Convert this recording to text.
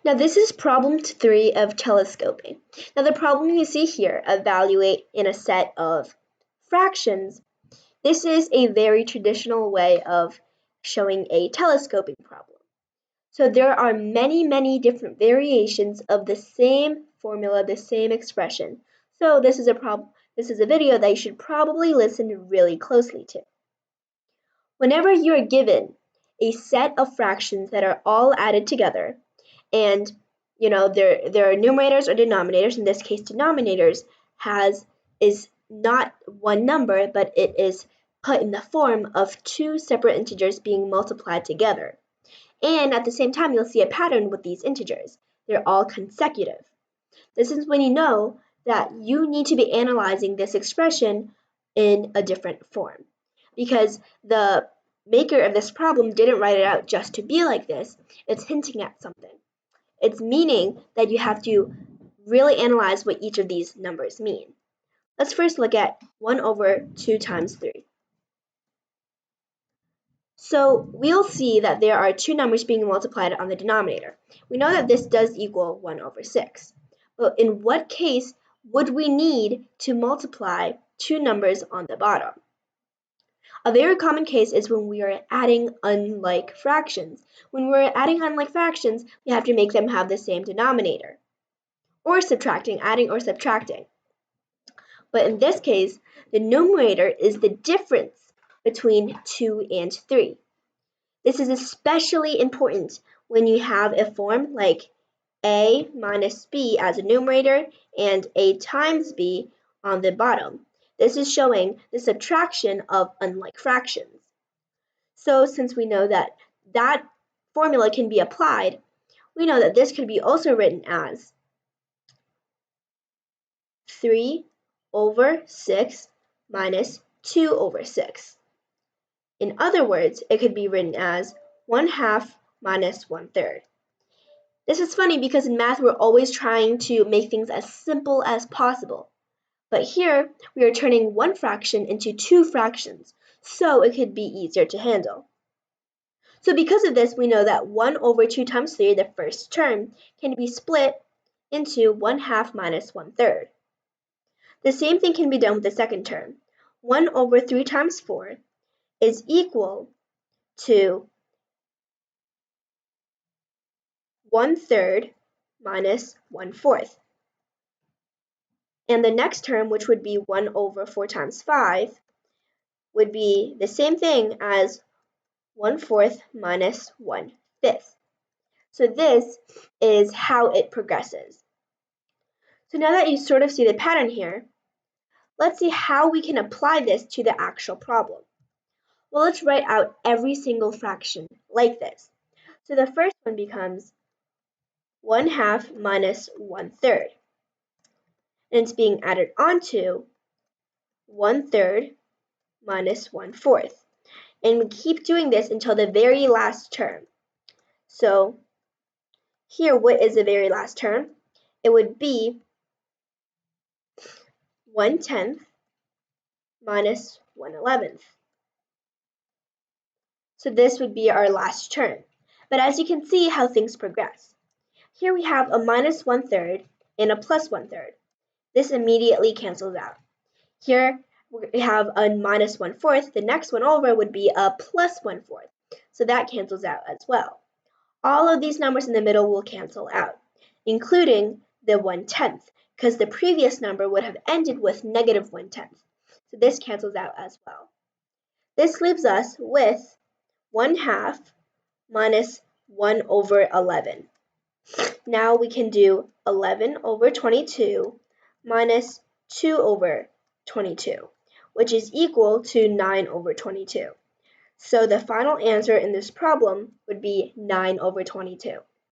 Now this is problem 3 of telescoping. Now the problem you see here, evaluate in a set of fractions. This is a very traditional way of showing a telescoping problem. So there are many different variations of the same formula, the same expression. So this is a video that you should probably listen really closely to. Whenever you are given a set of fractions that are all added together, and there are numerators or denominators. In this case, denominators is not one number, but it is put in the form of two separate integers being multiplied together. And at the same time, you'll see a pattern with these integers. They're all consecutive. This is when you know that you need to be analyzing this expression in a different form, because the maker of this problem didn't write it out just to be like this. It's hinting at something. It's meaning that you have to really analyze what each of these numbers mean. Let's first look at 1 over 2 times 3. So we'll see that there are two numbers being multiplied on the denominator. We know that this does equal 1 over 6. But in what case would we need to multiply two numbers on the bottom? A very common case is when we are adding unlike fractions. When we're adding unlike fractions, we have to make them have the same denominator. Or subtracting, adding or subtracting. But in this case, the numerator is the difference between 2 and 3. This is especially important when you have a form like a minus b as a numerator and a times b on the bottom. This is showing the subtraction of unlike fractions. So since we know that that formula can be applied, we know that this could be also written as 3 over 6 minus 2 over 6. In other words, it could be written as 1/2 minus 1/3. This is funny because in math we're always trying to make things as simple as possible. But here we are turning one fraction into two fractions, so it could be easier to handle. So because of this, we know that 1 over 2 times 3, the first term, can be split into 1/2 minus 1/3. The same thing can be done with the second term. 1 over 3 times 4 is equal to 1/3 minus 1/4. And the next term, which would be 1 over 4 times 5, would be the same thing as 1/4 minus 1/5. So this is how it progresses. So now that you sort of see the pattern here, let's see how we can apply this to the actual problem. Well, let's write out every single fraction like this. So the first one becomes 1/2 minus 1/3. And it's being added onto 1/3 minus 1/4. And we keep doing this until the very last term. So here, what is the very last term? It would be 1/10 minus 1/11. So this would be our last term. But as you can see how things progress. Here we have a minus 1/3 and a plus 1/3. This immediately cancels out. Here we have a minus 1/4. The next one over would be a plus 1/4. So that cancels out as well. All of these numbers in the middle will cancel out, including the 1/10, because the previous number would have ended with negative 1/10. So this cancels out as well. This leaves us with 1/2 minus 1 over 11. Now we can do 11 over 22 minus 2 over 22, which is equal to 9 over 22. So the final answer in this problem would be 9 over 22.